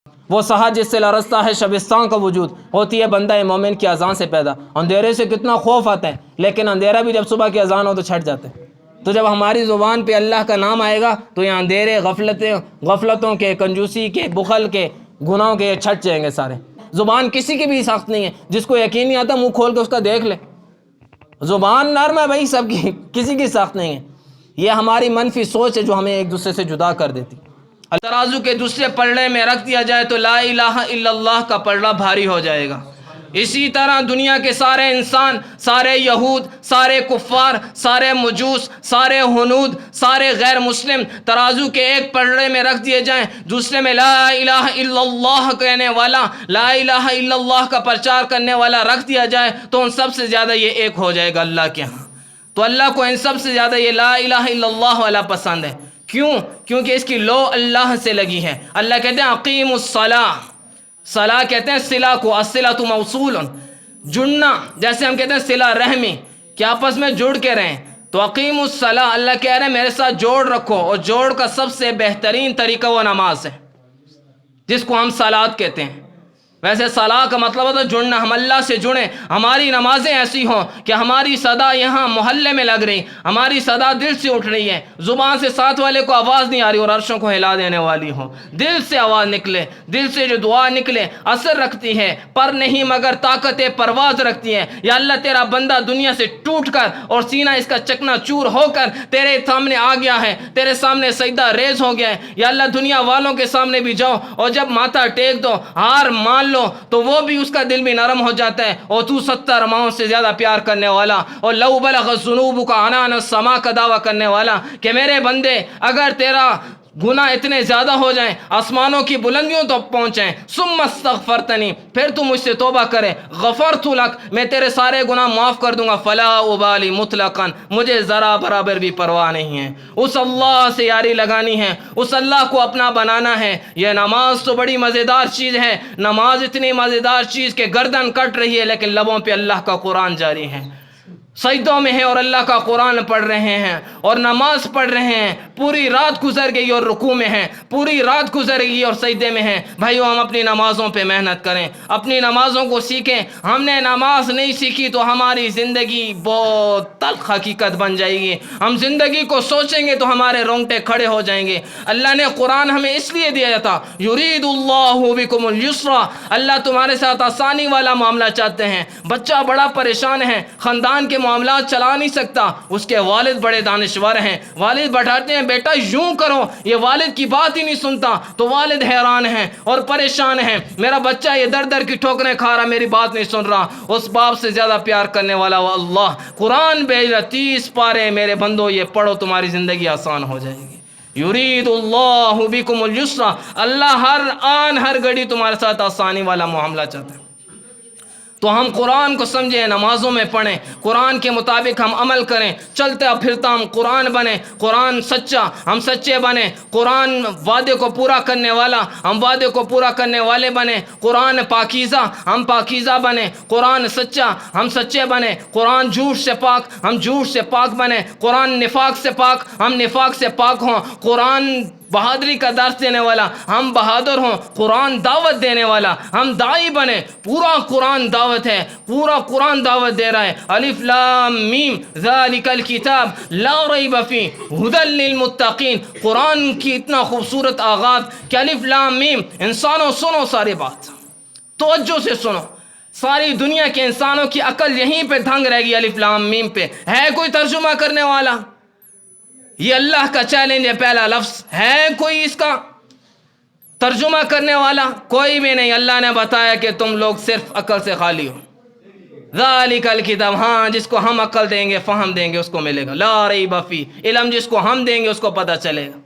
وہ سحر جس سے لرزتا ہے شبستان کا وجود، ہوتی ہے بندہ مومن کی اذان سے پیدا۔ اندھیرے سے کتنا خوف آتا ہے، لیکن اندھیرا بھی جب صبح کی اذان ہو تو چھٹ جاتا ہے۔ تو جب ہماری زبان پہ اللہ کا نام آئے گا تو یہ اندھیرے غفلتوں کے، کنجوسی کے، بخل کے، گناہوں کے چھٹ جائیں گے سارے۔ زبان کسی کی بھی سخت نہیں ہے، جس کو یقین نہیں آتا منہ کھول کے اس کا دیکھ لے۔ زبان نرم ہے بھائی سب کی، کسی کی سخت نہیں ہے۔ یہ ہماری منفی سوچ ہے جو ہمیں ایک دوسرے سے جدا کر دیتی۔ ترازو کے دوسرے پلڑے میں رکھ دیا جائے تو لا الہ الا اللہ کا پلڑا بھاری ہو جائے گا۔ اسی طرح دنیا کے سارے انسان، سارے یہود، سارے کفار، سارے مجوس، سارے ہنود، سارے غیر مسلم ترازو کے ایک پلڑے میں رکھ دیے جائیں، دوسرے میں لا الہ الا اللہ کہنے والا، لا الہ الا اللہ کا پرچار کرنے والا رکھ دیا جائے تو ان سب سے زیادہ یہ ایک ہو جائے گا اللہ کے ہاں۔ تو اللہ کو ان سب سے زیادہ یہ لا الہ الا اللہ والا پسند ہے۔ کیوں؟ کیونکہ اس کی لو اللہ سے لگی ہے۔ اللہ کہتے ہیں اقیم الصلاۃ، صلاح کہتے ہیں صلہ کو، الصلۃ موصول، جڑنا، جیسے ہم کہتے ہیں صلہ رحمی کہ آپس میں جڑ کے رہیں، تو اقیم الصلاۃ اللہ کہہ رہے ہیں میرے ساتھ جوڑ رکھو، اور جوڑ کا سب سے بہترین طریقہ وہ نماز ہے جس کو ہم صلاۃ کہتے ہیں۔ ویسے صلاح کا مطلب ہوتا ہے جڑنا، ہم اللہ سے جڑیں، ہماری نمازیں ایسی ہوں کہ ہماری صدا یہاں محلے میں لگ رہی، ہماری صدا دل سے اٹھ رہی ہے، زبان سے ساتھ والے کو آواز نہیں آ رہی اور عرشوں کو ہلا دینے والی ہو، دل سے آواز نکلے، دل سے جو دعا نکلے اثر رکھتی ہے، پر نہیں مگر طاقت پرواز رکھتی ہے۔ یا اللہ تیرا بندہ دنیا سے ٹوٹ کر اور سینہ اس کا چکنا چور ہو کر تیرے سامنے آ گیا ہے، تیرے سامنے سجدہ ریز ہو گیا ہے، یا اللہ دنیا والوں کے سامنے بھی جاؤ اور جب ماتھا ٹیک دو، ہار مان لو، تو وہ بھی اس کا دل بھی نرم ہو جاتا ہے، اور تو 70 ماہوں سے زیادہ پیار کرنے والا، اور لو بلغ الذنوب کا عنان السما کا دعویٰ کرنے والا کہ میرے بندے اگر تیرا گناہ اتنے زیادہ ہو جائیں آسمانوں کی بلندیوں تو پہنچیں، ثم استغفرتنی، پھر تو مجھ سے توبہ کرے، غفرت لک، میں تیرے سارے گناہ معاف کر دوں گا، فلا ابالی مطلقاً، مجھے ذرا برابر بھی پرواہ نہیں ہے۔ اس اللہ سے یاری لگانی ہے، اس اللہ کو اپنا بنانا ہے۔ یہ نماز تو بڑی مزیدار چیز ہے، نماز اتنی مزیدار چیز کہ گردن کٹ رہی ہے لیکن لبوں پہ اللہ کا قرآن جاری ہے، سجدوں میں ہیں اور اللہ کا قرآن پڑھ رہے ہیں اور نماز پڑھ رہے ہیں، پوری رات گزر گئی اور رکوع میں ہیں، پوری رات گزر گئی اور سجدے میں ہیں۔ بھائیو ہم اپنی نمازوں پہ محنت کریں، اپنی نمازوں کو سیکھیں۔ ہم نے نماز نہیں سیکھی تو ہماری زندگی بہت تلخ حقیقت بن جائے گی، ہم زندگی کو سوچیں گے تو ہمارے رونگٹے کھڑے ہو جائیں گے۔ اللہ نے قرآن ہمیں اس لیے دیا تھا، یرید اللہ بکم الیسر، اللہ تمہارے ساتھ آسانی والا معاملہ چاہتے ہیں۔ بچہ بڑا پریشان ہے، خاندان کے معاملات چلا نہیں سکتا، اس کے والد بڑے دانشور ہیں، والد بتاتے ہیں بیٹا یوں کرو، یہ والد کی بات ہی نہیں سنتا، تو والد حیران ہیں اور پریشان ہیں، میرا بچہ یہ در در کی ٹھوکریں کھا رہا، میری بات نہیں سن رہا۔ اس باپ سے زیادہ پیار کرنے والا وہ اللہ قرآن بھیج رہا، 30 پارے میرے بندو یہ پڑھو، تمہاری زندگی آسان ہو جائے گی۔ یرید اللہ بکم الیسر، اللہ ہر آن ہر گھڑی تمہارے ساتھ آسانی والا معاملہ چاہتا ہے۔ تو ہم قرآن کو سمجھیں، نمازوں میں پڑھیں، قرآن کے مطابق ہم عمل کریں، چلتا پھرتا ہم قرآن بنیں، قرآن سچا ہم سچے بنیں، قرآن وعدے کو پورا کرنے والا ہم وعدے کو پورا کرنے والے بنیں، قرآن پاکیزہ ہم پاکیزہ بنیں، قرآن سچا ہم سچے بنیں، قرآن جھوٹ سے پاک ہم جھوٹ سے پاک بنیں، قرآن نفاق سے پاک ہم نفاق سے پاک ہوں، قرآن بہادری کا درس دینے والا ہم بہادر ہوں، قرآن دعوت دینے والا ہم داعی بنے۔ پورا قرآن دعوت ہے، پورا قرآن دعوت دے رہا ہے۔ الف لام میم ذالک الکتاب لا ریب فیہ ھدی للمتقین، قرآن کی اتنا خوبصورت آغاز کہ الف لام میم، انسانوں سنو ساری بات، توجہ سے سنو، ساری دنیا کے انسانوں کی عقل یہیں پہ دھنگ رہے گی، الف لام میم پہ۔ ہے کوئی ترجمہ کرنے والا؟ یہ اللہ کا چیلنج ہے، پہلا لفظ ہے کوئی اس کا ترجمہ کرنے والا؟ کوئی بھی نہیں۔ اللہ نے بتایا کہ تم لوگ صرف عقل سے خالی ہو۔ ذالک الکتاب، ہاں جس کو ہم عقل دیں گے، فہم دیں گے، اس کو ملے گا، لا ریب فیہ، علم جس کو ہم دیں گے اس کو پتہ چلے گا۔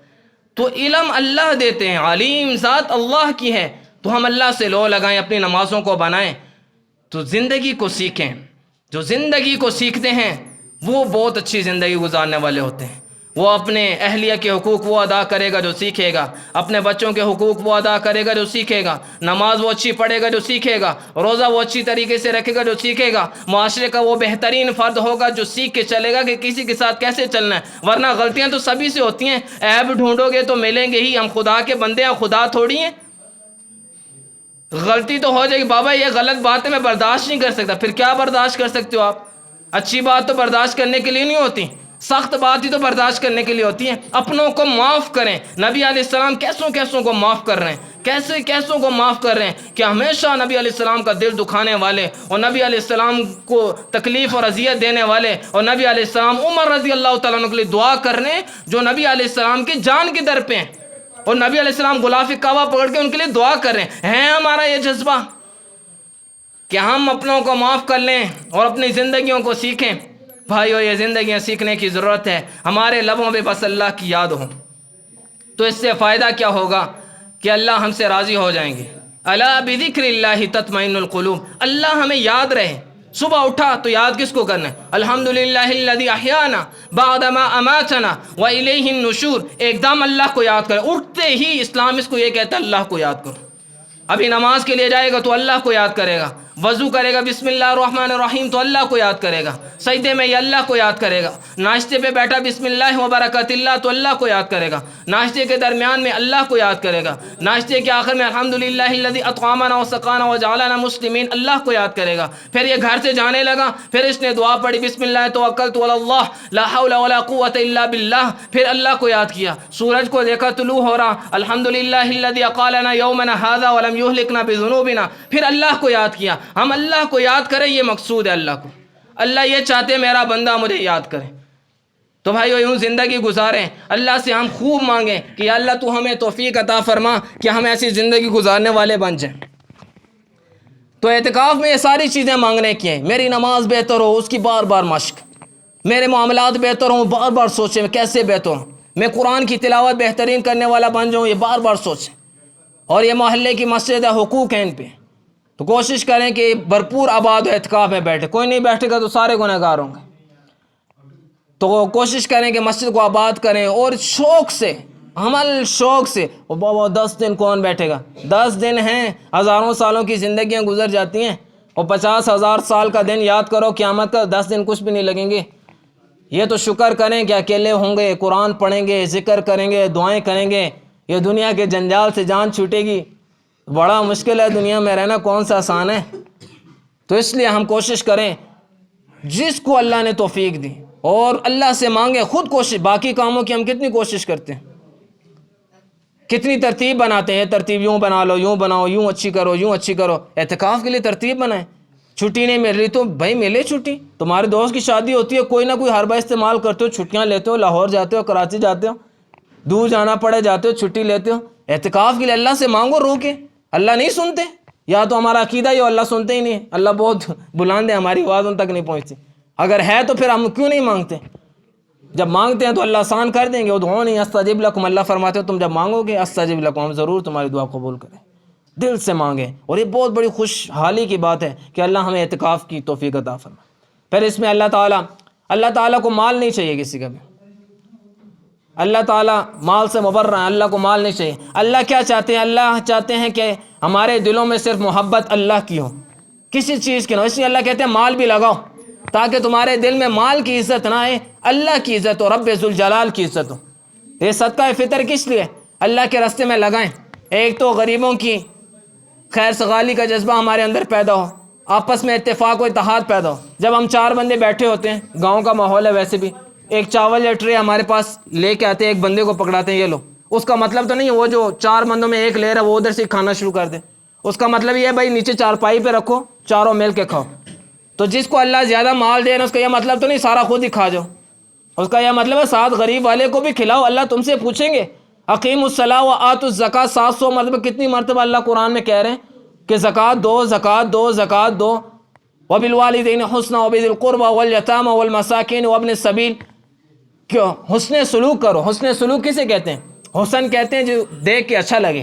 تو علم اللہ دیتے ہیں، علیم ذات اللہ کی ہے، تو ہم اللہ سے لو لگائیں، اپنی نمازوں کو بنائیں، تو زندگی کو سیکھیں۔ جو زندگی کو سیکھتے ہیں وہ بہت اچھی زندگی گزارنے والے ہوتے ہیں۔ وہ اپنے اہلیہ کے حقوق وہ ادا کرے گا جو سیکھے گا، اپنے بچوں کے حقوق وہ ادا کرے گا جو سیکھے گا، نماز وہ اچھی پڑھے گا جو سیکھے گا، روزہ وہ اچھی طریقے سے رکھے گا جو سیکھے گا، معاشرے کا وہ بہترین فرد ہوگا جو سیکھ کے چلے گا کہ کسی کے ساتھ کیسے چلنا ہے۔ ورنہ غلطیاں تو سبھی سے ہوتی ہیں، عیب ڈھونڈو گے تو ملیں گے ہی، ہم خدا کے بندے ہیں، خدا تھوڑی ہیں۔ غلطی تو ہو جائے گی، بابا یہ غلط بات ہے میں برداشت نہیں کر سکتا، پھر کیا برداشت کر سکتے ہو آپ؟ اچھی بات تو برداشت کرنے کے لیے نہیں ہوتی، سخت بات ہی تو برداشت کرنے کے لیے ہوتی ہے۔ اپنوں کو معاف کریں، نبی علیہ السلام کیسوں کیسوں کو معاف کر رہے ہیں، کیسے کیسوں کو معاف کر رہے ہیں کہ ہمیشہ نبی علیہ السلام کا دل دکھانے والے اور نبی علیہ السلام کو تکلیف اور اذیت دینے والے، اور نبی علیہ السلام عمر رضی اللہ تعالیٰ عنہ کے لیے دعا کر رہے ہیں جو نبی علیہ السلام کی جان کی در پہ ہیں، اور نبی علیہ السلام غلاف کعبہ پکڑ کے ان کے لیے دعا کر رہے ہیں ہمارا یہ جذبہ کہ ہم اپنوں کو معاف کر لیں اور اپنی زندگیوں کو سیکھیں؟ بھائیو یہ زندگیاں سیکھنے کی ضرورت ہے، ہمارے لبوں پہ بس اللہ کی یاد ہو تو اس سے فائدہ کیا ہوگا کہ اللہ ہم سے راضی ہو جائیں گے۔ الا بذکر اللہ تطمئن القلوب، اللہ ہمیں یاد رہے، صبح اٹھا تو یاد کس کو کرنا ہے؟ الحمدللہ الذی احیانا بعد ما اماتنا والیہ النشور، ایک دم اللہ کو یاد کرے، اٹھتے ہی اسلام اس کو یہ کہتا ہے اللہ کو یاد کرو۔ ابھی نماز کے لیے جائے گا تو اللہ کو یاد کرے گا، وضو کرے گا بسم اللہ الرحمن الرحیم تو اللہ کو یاد کرے گا، سجدے میں یہ اللہ کو یاد کرے گا، ناشتے پہ بیٹھا بسم اللہ وبرکاتہ اللہ تو اللہ کو یاد کرے گا، ناشتے کے درمیان میں اللہ کو یاد کرے گا، ناشتے کے آخر میں الحمدللہ الذی اطعمنا وسقانا وجعلنا مسلمین اللہ کو یاد کرے گا۔ پھر یہ گھر سے جانے لگا، پھر اس نے دعا پڑھی بسم اللہ توکلت علی اللہ لا حول ولا قوت الا باللہ، پھر اللہ کو یاد کیا، سورج کو دیکھا طلوع ہو رہا، الحمدللہ الذی اقالنا یومنا ھذا ولم یہلکنا بذنوبنا، پھر اللہ کو یاد کیا۔ ہم اللہ کو یاد کریں، یہ مقصود ہے اللہ کو، اللہ یہ چاہتے میرا بندہ مجھے یاد کرے۔ تو بھائیو یوں زندگی گزاریں، اللہ سے ہم خوب مانگیں کہ یا اللہ تو ہمیں توفیق عطا فرما کہ ہم ایسی زندگی گزارنے والے بن جائیں۔ تو اعتکاف میں یہ ساری چیزیں مانگنے کی ہیں، میری نماز بہتر ہو اس کی بار بار مشق، میرے معاملات بہتر ہوں بار بار سوچیں میں کیسے بہتر ہوں، میں قرآن کی تلاوت بہترین کرنے والا بن جاؤں یہ بار بار سوچیں، اور یہ محلے کی مسجد ہے حقوق ہیں ان پہ، تو کوشش کریں کہ بھرپور آباد و اعتکاف میں بیٹھے، کوئی نہیں بیٹھے گا تو سارے گنہگار ہوں گے، تو کوشش کریں کہ مسجد کو آباد کریں، اور شوق سے عمل شوق سے، وہ بابا 10 دن کون بیٹھے گا، 10 دن ہیں، ہزاروں سالوں کی زندگیاں گزر جاتی ہیں، اور 50,000 سال کا دن یاد کرو قیامت کا، 10 دن کچھ بھی نہیں لگیں گے۔ یہ تو شکر کریں کہ اکیلے ہوں گے، قرآن پڑھیں گے، ذکر کریں گے، دعائیں کریں گے، یہ دنیا کے جنجال سے جان چھوٹے گی، بڑا مشکل ہے دنیا میں رہنا، کون سا آسان ہے؟ تو اس لیے ہم کوشش کریں جس کو اللہ نے توفیق دی، اور اللہ سے مانگے خود کوشش، باقی کاموں کی ہم کتنی کوشش کرتے ہیں، کتنی ترتیب بناتے ہیں، ترتیب یوں بنا لو، یوں بناؤ، یوں اچھی کرو، یوں اچھی کرو، اعتکاف کے لیے ترتیب بنائیں، چھٹی نہیں مل رہی تو بھائی ملے چھٹی، تمہارے دوست کی شادی ہوتی ہے کوئی نہ کوئی حربہ استعمال کرتے ہو، چھٹیاں لیتے ہو، لاہور جاتے ہو، کراچی جاتے ہو، دور جانا پڑے جاتے ہو، چھٹی لیتے ہو، اعتکاف کے لیے اللہ سے مانگو رو کے، اللہ نہیں سنتے، یا تو ہمارا عقیدہ ہی اللہ سنتے ہی نہیں، اللہ بہت بلند ہے ہماری آواز ان تک نہیں پہنچتی، اگر ہے تو پھر ہم کیوں نہیں مانگتے؟ جب مانگتے ہیں تو اللہ آسان کر دیں گے، ادعونی استجب لکم، اللہ فرماتے ہو تم جب مانگو گے استجب لکم، ہم ضرور تمہاری دعا قبول کریں، دل سے مانگیں، اور یہ بہت بڑی خوشحالی کی بات ہے کہ اللہ ہمیں اعتکاف کی توفیق عطا فرمائے۔ پھر اس میں اللہ تعالیٰ کو مال نہیں چاہیے کسی کا بھی، اللہ تعالیٰ مال سے مبرّہ ہے، اللہ کو مال نہیں چاہیے۔ اللہ کیا چاہتے ہیں؟ اللہ چاہتے ہیں کہ ہمارے دلوں میں صرف محبت اللہ کی ہو، کسی چیز کی نہ ہو، اس لیے اللہ کہتے ہیں مال بھی لگاؤ تاکہ تمہارے دل میں مال کی عزت نہ آئے، اللہ کی عزت ہو، رب ذوالجلال کی عزت ہو۔ یہ صدقہ فطر کس لیے؟ اللہ کے راستے میں لگائیں، ایک تو غریبوں کی خیر سگالی کا جذبہ ہمارے اندر پیدا ہو، آپس میں اتفاق و اتحاد پیدا ہو، جب ہم 4 بندے بیٹھے ہوتے ہیں، گاؤں کا ماحول ہے ویسے بھی، ایک چاول یا ٹرے ہمارے پاس لے کے آتے ہیں، ایک بندے کو پکڑاتے ہیں یہ لو، اس کا مطلب تو نہیں ہے وہ جو 4 بندوں میں ایک لے رہا ہے وہ ادھر سے کھانا شروع کر دے، اس کا مطلب یہ ہے بھائی نیچے چارپائی پہ رکھو، چاروں مل کے کھاؤ۔ تو جس کو اللہ زیادہ مال دے رہا ہے اس کا یہ مطلب تو نہیں سارا خود ہی کھا جاؤ، اس کا یہ مطلب ہے 7 غریب والے کو بھی کھلاؤ، اللہ تم سے پوچھیں گے۔ اقیم الصلاۃ و آتوا الزکاۃ 700 مرتبہ، کتنی مرتبہ اللہ قرآن میں کہہ رہے ہیں کہ زکوٰۃ دو، زکوٰۃ دو، زکوٰۃ دو، وبالوالدین حسنا وبذی القربى والیتامى والمساکین وابن السبیل، کیوں حسن سلوک کرو۔ حسن سلوک کسے کہتے ہیں؟ حسن کہتے ہیں جو دیکھ کے اچھا لگے،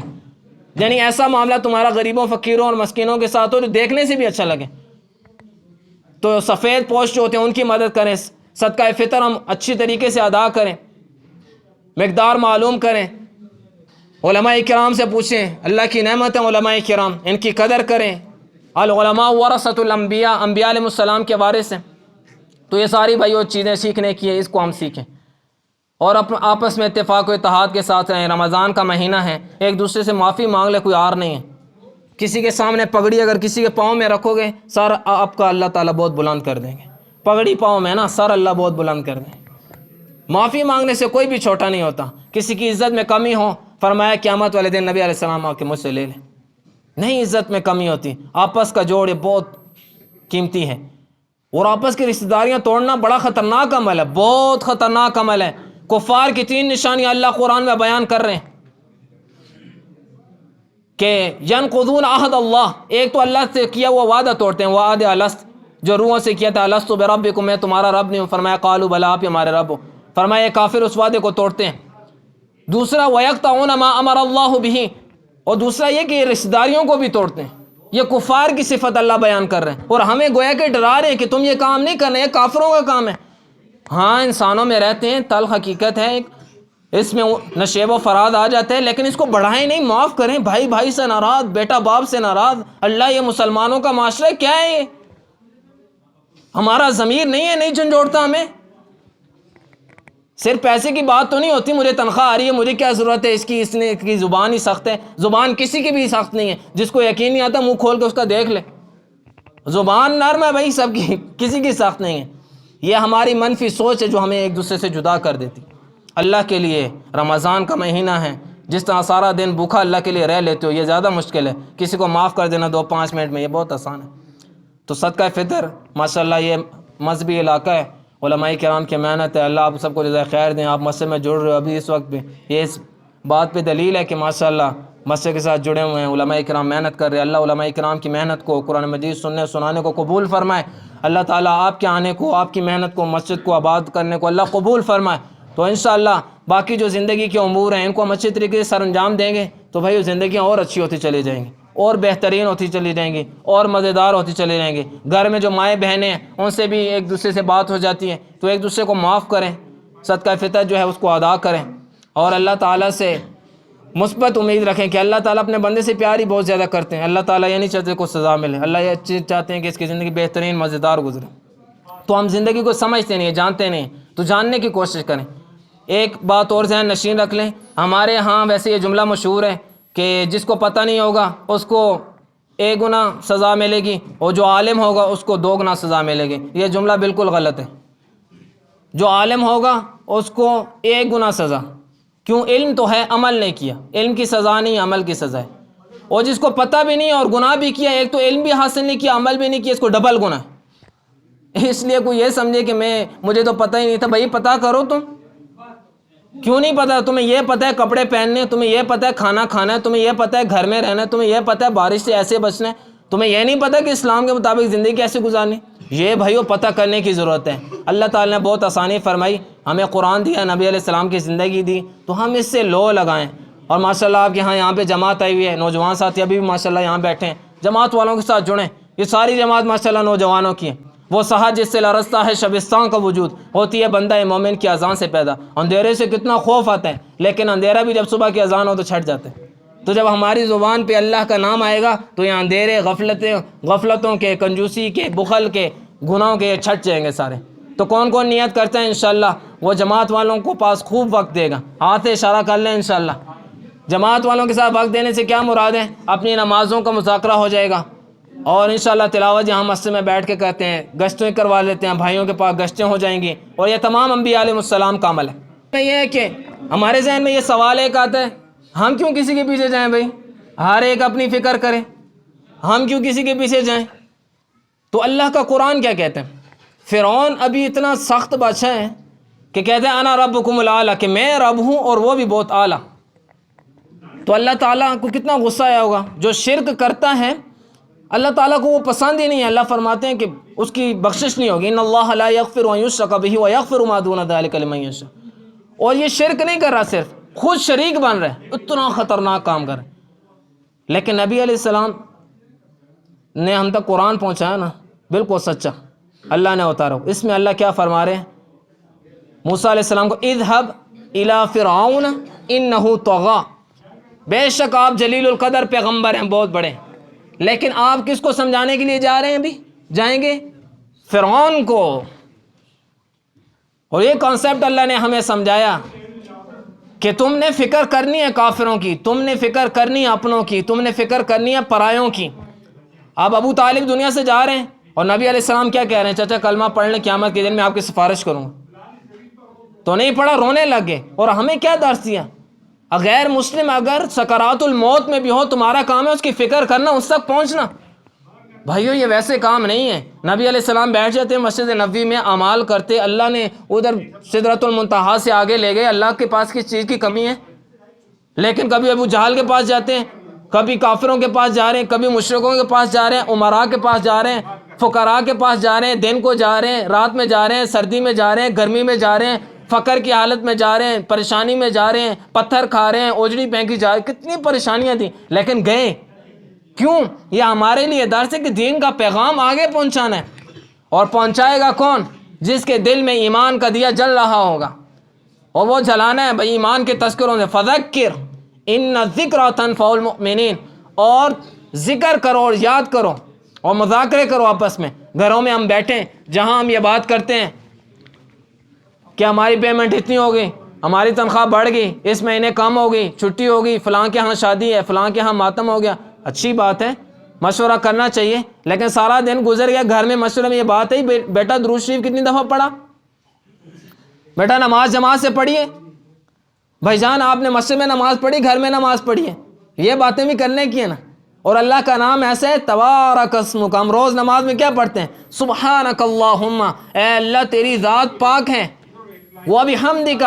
یعنی ایسا معاملہ تمہارا غریبوں فقیروں اور مسکینوں کے ساتھ ہو جو دیکھنے سے بھی اچھا لگے۔ تو سفید پوش جو ہوتے ہیں ان کی مدد کریں، صدقہ فطر ہم اچھی طریقے سے ادا کریں، مقدار معلوم کریں، علماء کرام سے پوچھیں، اللہ کی نعمت ہے علماء کرام، ان کی قدر کریں، العلماء ورثۃ الانبیاء، انبیاء علیہ السلام کے وارث ہیں۔ تو یہ ساری بھائی وہ چیزیں سیکھنے کی ہیں، اس کو ہم سیکھیں، اور آپس میں اتفاق و اتحاد کے ساتھ رہیں۔ رمضان کا مہینہ ہے، ایک دوسرے سے معافی مانگ لے، کوئی عار نہیں ہے، کسی کے سامنے پگڑی اگر کسی کے پاؤں میں رکھو گے، سر آپ کا اللہ تعالیٰ بہت بلند کر دیں گے. پگڑی پاؤں میں نا، سر اللہ بہت بلند کر دیں. معافی مانگنے سے کوئی بھی چھوٹا نہیں ہوتا. کسی کی عزت میں کمی ہو، فرمایا قیامت والے دن نبی علیہ السلام آ کے مجھ سے لے لیں. نہیں عزت میں کمی ہوتی. آپس کا جوڑ بہت قیمتی ہے، اور آپس کی رشتہ داریاں توڑنا بڑا خطرناک عمل ہے، بہت خطرناک عمل ہے. کفار کی 3 نشانیاں اللہ قرآن میں بیان کر رہے ہیں کہ ینقضون عہد اللہ، ایک تو اللہ سے کیا ہوا وعدہ توڑتے ہیں. وعد الست، جو روحوں سے کیا تھا، الست بربکم، میں تمہارا رب نہیں ہوں. فرمایا قالوا بلی، آپ ہمارے رب ہو. فرمایا کافر اس وعدے کو توڑتے ہیں. دوسرا ویقطعون ما امر اللہ بہ، اور دوسرا یہ کہ یہ رشتہ داریوں کو بھی توڑتے ہیں. یہ کفار کی صفت اللہ بیان کر رہے ہیں، اور ہمیں گویا کہ ڈرا رہے ہیں کہ تم یہ کام نہیں کرنا، یہ کافروں کا کام ہے. ہاں انسانوں میں رہتے ہیں، تلخ حقیقت ہے، اس میں نشیب و فراد آ جاتے ہیں، لیکن اس کو بڑھائیں نہیں، معاف کریں. بھائی بھائی سے ناراض، بیٹا باپ سے ناراض، اللہ یہ مسلمانوں کا معاشرہ کیا ہے؟ یہ ہمارا ضمیر نہیں ہے، نہیں جھنجھوڑتا ہمیں. صرف پیسے کی بات تو نہیں ہوتی، مجھے تنخواہ آ رہی ہے، مجھے کیا ضرورت ہے اس کی زبان ہی سخت ہے. زبان کسی کی بھی سخت نہیں ہے، جس کو یقین نہیں آتا منہ کھول کے اس کا دیکھ لے. زبان نرم ہے بھائی سب کی، کسی کی سخت نہیں ہے. یہ ہماری منفی سوچ ہے جو ہمیں ایک دوسرے سے جدا کر دیتی. اللہ کے لیے رمضان کا مہینہ ہے، جس طرح سارا دن بھوکا اللہ کے لیے رہ لیتے ہو، یہ زیادہ مشکل ہے. کسی کو معاف کر دینا 2-5 منٹ میں، یہ بہت آسان ہے. تو صدقہ فطر ماشاءاللہ یہ مذہبی علاقہ ہے، علماء کرام کی محنت ہے. اللہ آپ سب کو جزائے خیر دیں. آپ مسجد میں جڑ رہے ہو ابھی اس وقت بھی، یہ اس بات پہ دلیل ہے کہ ماشاءاللہ مسجد کے ساتھ جڑے ہوئے ہیں. علماء کرام محنت کر رہے ہیں. اللہ علماء کرام کی محنت کو، قرآن مجید سننے سنانے کو قبول فرمائے. اللہ تعالیٰ آپ کے آنے کو، آپ کی محنت کو، مسجد کو آباد کرنے کو اللہ قبول فرمائے. تو انشاءاللہ باقی جو زندگی کے امور ہیں ان کو ہم اچھی طریقے سے سر انجام دیں گے تو بھائی زندگیاں اور اچھی ہوتی چلی جائیں گی، اور بہترین ہوتی چلی جائیں گی، اور مزیدار ہوتی چلی جائیں گی. گھر میں جو مائیں بہنیں ہیں ان سے بھی ایک دوسرے سے بات ہو جاتی ہے، تو ایک دوسرے کو معاف کریں، صدقہ فطر جو ہے اس کو ادا کریں، اور اللہ تعالیٰ سے مثبت امید رکھیں کہ اللہ تعالیٰ اپنے بندے سے پیار ہی بہت زیادہ کرتے ہیں. اللہ تعالیٰ یہ نہیں چاہتے کو سزا ملے، اللہ یہ چیز چاہتے ہیں کہ اس کی زندگی بہترین مزیدار گزرے. تو ہم زندگی کو سمجھتے نہیں، جانتے نہیں، تو جاننے کی کوشش کریں. ایک بات اور ذہن نشین رکھ لیں، ہمارے ہاں ویسے یہ جملہ مشہور ہے کہ جس کو پتہ نہیں ہوگا اس کو 1 گنا سزا ملے گی، اور جو عالم ہوگا اس کو 2 گنا سزا ملے گی. یہ جملہ بالکل غلط ہے. جو عالم ہوگا اس کو 1 گنا سزا، کیوں؟ علم تو ہے، عمل نہیں کیا. علم کی سزا نہیں، عمل کی سزا ہے. اور جس کو پتہ بھی نہیں اور گناہ بھی کیا، ایک تو علم بھی حاصل نہیں کیا، عمل بھی نہیں کیا، اس کو ڈبل گناہ ہے. اس لیے کوئی یہ سمجھے کہ مجھے تو پتہ ہی نہیں تھا. بھائی پتہ کرو. تم کیوں نہیں پتہ؟ تمہیں یہ پتہ ہے کپڑے پہننے، تمہیں یہ پتہ ہے کھانا کھانا ہے، تمہیں یہ پتہ ہے گھر میں رہنا ہے، تمہیں یہ پتہ ہے بارش سے ایسے بچنا ہے، تمہیں یہ نہیں پتہ کہ اسلام کے مطابق زندگی کیسے گزارنی. یہ بھائیو پتہ کرنے کی ضرورت ہے. اللہ تعالیٰ نے بہت آسانی فرمائی، ہمیں قرآن دیا، نبی علیہ السلام کی زندگی دی، تو ہم اس سے لو لگائیں. اور ماشاءاللہ آپ کے یہاں پہ جماعت آئی ہوئی ہے، نوجوان ساتھی ابھی بھی ماشاءاللہ یہاں بیٹھے ہیں، جماعت والوں کے ساتھ جڑیں. یہ ساری جماعت ماشاءاللہ نوجوانوں کی ہے. وہ سحر جس سے لرزتا ہے شبستان کا وجود، ہوتی ہے بندہ مومن کی اذان سے پیدا. اندھیرے سے کتنا خوف آتا ہے، لیکن اندھیرا بھی جب صبح کی اذان ہو تو چھٹ جاتے ہیں. تو جب ہماری زبان پہ اللہ کا نام آئے گا تو یہ اندھیرے غفلتوں کے، کنجوسی کے، بخل کے، گناہوں کے چھٹ جائیں گے سارے. تو کون کون نیت کرتے ہیں انشاءاللہ وہ جماعت والوں کو پاس خوب وقت دے گا. ہاتھ اشارہ کر لیں انشاءاللہ. جماعت والوں کے ساتھ وقت دینے سے کیا مراد ہے؟ اپنی نمازوں کا مذاکرہ ہو جائے گا، اور انشاءاللہ تلاوت یہاں مسجد میں بیٹھ کے کرتے ہیں، گشتیں کروا لیتے ہیں، بھائیوں کے پاس گشتیں ہو جائیں گی. اور یہ تمام انبیاء علیہ السلام کا عمل ہے. یہ ہے کہ ہمارے ذہن میں یہ سوال ایک آتا ہے، ہم کیوں کسی کے پیچھے جائیں بھائی؟ ہر ایک اپنی فکر کرے، ہم کیوں کسی کے پیچھے جائیں؟ تو اللہ کا قرآن کیا کہتے ہیں؟ فرعون ابھی اتنا سخت بادشاہ ہے کہ کہتے ہیں انا ربکم الاعلی، کہ میں رب ہوں اور وہ بھی بہت اعلیٰ. تو اللہ تعالیٰ کو کتنا غصہ آیا ہوگا. جو شرک کرتا ہے اللہ تعالیٰ کو وہ پسند ہی نہیں ہے. اللہ فرماتے ہیں کہ اس کی بخشش نہیں ہوگی. ان اللہ لا یغفر ان یشرک بہ ویغفر ما دون ذلک لمن یشاء. اور یہ شرک نہیں کر رہا، صرف خود شریک بن رہا ہے، اتنا خطرناک کام کر رہا ہے. لیکن نبی علیہ السلام نے ہم تک قرآن پہنچایا نا، بالکل سچا اللہ نے اتارا. اس میں اللہ کیا فرما رہے ہیں موسیٰ علیہ السلام کو؟ اذهب الى فرعون انه طغى. بے شک آپ جلیل القدر پیغمبر ہیں، بہت بڑے، لیکن آپ کس کو سمجھانے کے لیے جا رہے ہیں؟ ابھی جائیں گے فرعون کو. اور یہ کانسیپٹ اللہ نے ہمیں سمجھایا کہ تم نے فکر کرنی ہے کافروں کی، تم نے فکر کرنی ہے اپنوں کی، تم نے فکر کرنی ہے پرایوں کی۔ اب ابو طالب دنیا سے جا رہے ہیں اور نبی علیہ السلام کیا کہہ رہے ہیں؟ چچا کلمہ پڑھ لیں، قیامت کے دن میں آپ کی سفارش کروں گا۔ تو نہیں پڑھا، رونے لگ گئے۔ اور ہمیں کیا درس دیا؟ غیر مسلم اگر سکرات الموت میں بھی ہو، تمہارا کام ہے اس کی فکر کرنا، اس تک پہنچنا۔ بھائیو یہ ویسے کام نہیں ہے۔ نبی علیہ السلام بیٹھ جاتے مسجد نبوی میں اعمال کرتے، اللہ نے ادھر سدرۃ المنتہا سے آگے لے گئے، اللہ کے پاس کس چیز کی کمی ہے؟ لیکن کبھی ابو جہل کے پاس جاتے ہیں، کبھی کافروں کے پاس جا رہے ہیں، کبھی مشرکوں کے پاس جا رہے ہیں، عمراء کے پاس جا رہے ہیں، فقراء کے پاس جا رہے ہیں، دن کو جا رہے ہیں، رات میں جا رہے ہیں، سردی میں جا رہے ہیں، گرمی میں جا رہے ہیں، فقر کی حالت میں جا رہے ہیں، پریشانی میں جا رہے ہیں، پتھر کھا رہے ہیں، اوجڑی پھینکی جا رہے ہیں، کتنی پریشانیاں تھیں لیکن گئے کیوں؟ یہ ہمارے لیے درس ہے کہ دین کا پیغام آگے پہنچانا ہے۔ اور پہنچائے گا کون؟ جس کے دل میں ایمان کا دیا جل رہا ہوگا، اور وہ جلانا ہے بھائی ایمان کے تذکروں سے۔ فذکر ان الذکری تنفع المؤمنین، اور ذکر کرو اور یاد کرو اور مذاکرے کرو آپس میں۔ گھروں میں ہم بیٹھیں جہاں ہم یہ بات کرتے ہیں کہ ہماری پیمنٹ اتنی ہو گئی، ہماری تنخواہ بڑھ گئی، اس مہینے کم ہو گئی، چھٹی ہو گئی، فلاں کے ہاں شادی ہے، فلاں کے ہاں ماتم ہو گیا، اچھی بات ہے، مشورہ کرنا چاہیے۔ لیکن سارا دن گزر گیا گھر میں مشورے میں یہ بات ہے بیٹا درود شریف کتنی دفعہ پڑھا، بیٹا نماز جماعت سے پڑھیے، بھائی جان آپ نے مسجد میں نماز پڑھی، گھر میں نماز پڑھی ہے، یہ باتیں بھی کرنے کی ہے نا۔ اور اللہ کا نام ایسا ہے تبارک اسمک، ہم روز نماز میں کیا پڑھتے ہیں؟ سبحانک اللہم، اے اللہ تیری ذات پاک ہے، وبحمدک،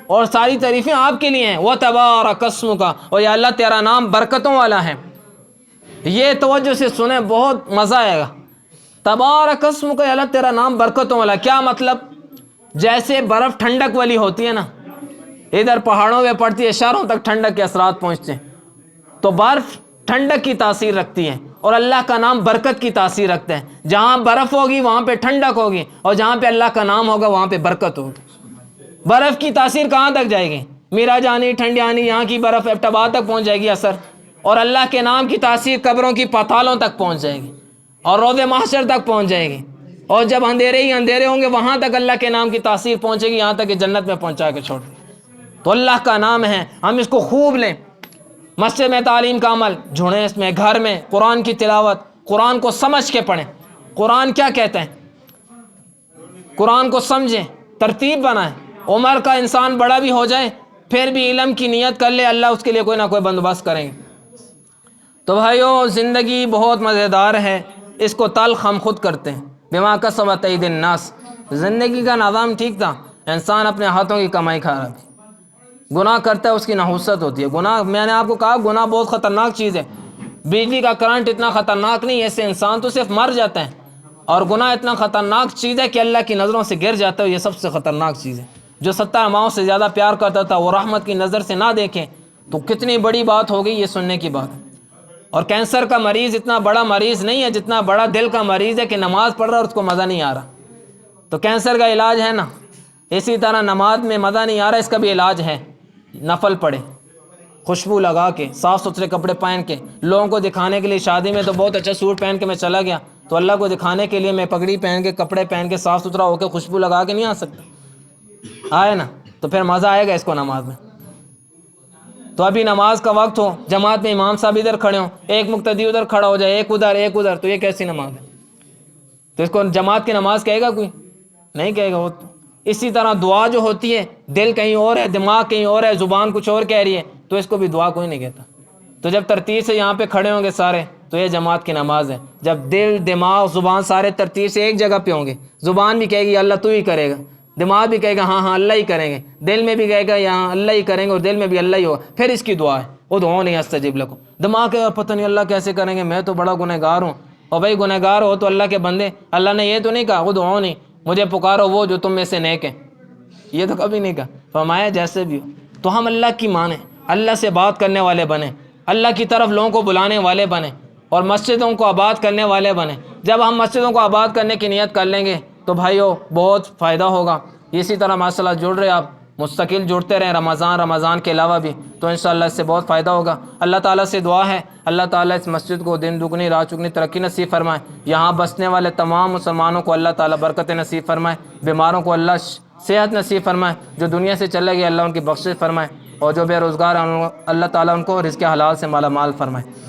اور ساری تعریفیں آپ کے لیے ہیں، وتبارک اسمک، اور یا اللہ تیرا نام برکتوں والا ہے۔ یہ توجہ سے سنیں، بہت مزہ آئے گا۔ تبارک اسمک، یا اللہ تیرا نام برکتوں والا، کیا مطلب؟ جیسے برف ٹھنڈک والی ہوتی ہے نا، ادھر پہاڑوں میں پڑتی ہے، شہروں تک ٹھنڈک کے اثرات پہنچتے ہیں، تو برف ٹھنڈک کی تاثیر رکھتی ہے اور اللہ کا نام برکت کی تاثیر رکھتا ہے۔ جہاں برف ہوگی وہاں پہ ٹھنڈک ہوگی، اور جہاں پہ اللہ کا نام ہوگا وہاں پہ برکت ہوگی۔ برف کی تاثیر کہاں تک جائے گی؟ میرا جانی ٹھنڈیانی یہاں کی برف ایبٹبا تک پہنچ جائے گی اثر، اور اللہ کے نام کی تاثیر قبروں کی پاتالوں تک پہنچ جائے گی اور روض محشر تک پہنچ جائے گی، اور جب اندھیرے ہی اندھیرے ہوں گے وہاں تک اللہ کے نام کی تاثیر پہنچے گی، یہاں تک کہ جنت میں پہنچا کے چھوڑ دے۔ تو اللہ کا نام ہے، ہم اس کو خوب لیں۔ مسجد میں تعلیم کا عمل، جھوڑیں اس میں، گھر میں قرآن کی تلاوت، قرآن کو سمجھ کے پڑھیں۔ قرآن کیا کہتے ہیں؟ قرآن کو سمجھیں، ترتیب بنائیں۔ عمر کا انسان بڑا بھی ہو جائے پھر بھی علم کی نیت کر لے، اللہ اس کے لیے کوئی نہ کوئی بندوبست کریں گے۔ تو بھائیو زندگی بہت مزیدار ہے، اس کو تلخ ہم خود کرتے ہیں۔ بما کسبت ایدی الناس، زندگی کا نظام ٹھیک تھا، انسان اپنے ہاتھوں کی کمائی کھا رہا ہے، گناہ کرتا ہے اس کی نحوست ہوتی ہے۔ گناہ، میں نے آپ کو کہا گناہ بہت خطرناک چیز ہے۔ بجلی کا کرنٹ اتنا خطرناک نہیں ہے، اس سے انسان تو صرف مر جاتا ہے، اور گناہ اتنا خطرناک چیز ہے کہ اللہ کی نظروں سے گر جاتا ہے، یہ سب سے خطرناک چیز ہے۔ جو 70 ماؤں سے زیادہ پیار کرتا تھا وہ رحمت کی نظر سے نہ دیکھیں تو کتنی بڑی بات ہوگی، یہ سننے کی بات ہے۔ اور کینسر کا مریض اتنا بڑا مریض نہیں ہے جتنا بڑا دل کا مریض ہے کہ نماز پڑھ رہا ہے اور اس کو مزہ نہیں آ رہا۔ تو کینسر کا علاج ہے نا، اسی طرح نماز میں مزہ نہیں آ رہا، اس کا بھی علاج ہے، نفل پڑھے، خوشبو لگا کے، صاف ستھرے کپڑے پہن کے، لوگوں کو دکھانے کے لیے شادی میں تو بہت اچھا سوٹ پہن کے میں چلا گیا، تو اللہ کو دکھانے کے لیے میں پگڑی پہن کے، کپڑے پہن کے، صاف ستھرا ہو کے، خوشبو لگا کے نہیں آ سکتا، آئے نا؟ تو پھر مزہ آئے گا اس کو نماز میں۔ تو ابھی نماز کا وقت ہو، جماعت میں امام صاحب ادھر کھڑے ہوں، ایک مقتدی ادھر کھڑا ہو جائے، ایک ادھر، تو یہ کیسی نماز ہے؟ تو اس کو جماعت کی نماز کہے گا کوئی؟ نہیں کہے گا۔ اسی طرح دعا جو ہوتی ہے، دل کہیں اور ہے، دماغ کہیں اور ہے، زبان کچھ اور کہہ رہی ہے، تو اس کو بھی دعا کوئی نہیں کہتا۔ تو جب ترتیب سے یہاں پہ کھڑے ہوں گے سارے تو یہ جماعت کی نماز ہے۔ جب دل، دماغ، زبان سارے ترتیب سے ایک جگہ پہ ہوں گے، زبان بھی کہے گی اللہ تو ہی کرے گا، دماغ بھی کہے گا ہاں ہاں اللہ ہی کریں گے، دل میں بھی کہے گا یہاں اللہ ہی کریں گے، اور دل میں بھی اللہ ہی ہوگا، پھر اس کی دعا ہے ادعونی استجب لکم۔ دماغ ہے پتہ نہیں اللہ کیسے کریں گے، میں تو بڑا گنہگار ہوں، اور بھائی گنہگار ہو تو اللہ کے بندے، اللہ نے یہ تو نہیں کہا ادعونی، مجھے پکارو وہ جو تم میں سے نیک ہے، یہ تو کبھی نہیں کہا۔ فرمایا جیسے بھی ہو تو ہم اللہ کی مانیں، اللہ سے بات کرنے والے بنیں، اللہ کی طرف لوگوں کو بلانے والے بنیں، اور مسجدوں کو آباد کرنے والے بنیں۔ جب ہم مسجدوں کو آباد کرنے کی نیت کر لیں گے تو بھائیو بہت فائدہ ہوگا۔ اسی طرح ماشاء اللہ جڑ رہے آپ، مستقل جڑتے رہیں، رمضان کے علاوہ بھی، تو انشاءاللہ اس سے بہت فائدہ ہوگا۔ اللہ تعالیٰ سے دعا ہے اللہ تعالیٰ اس مسجد کو دن دگنی رات چگنی ترقی نصیب فرمائے، یہاں بسنے والے تمام مسلمانوں کو اللہ تعالیٰ برکت نصیب فرمائے، بیماروں کو اللہ صحت نصیب فرمائے، جو دنیا سے چلے گئے اللہ ان کی بخشش فرمائے۔ اور جو بے روزگار ہیں اللہ تعالیٰ ان کو رزق حلال سے مالا مال فرمائے۔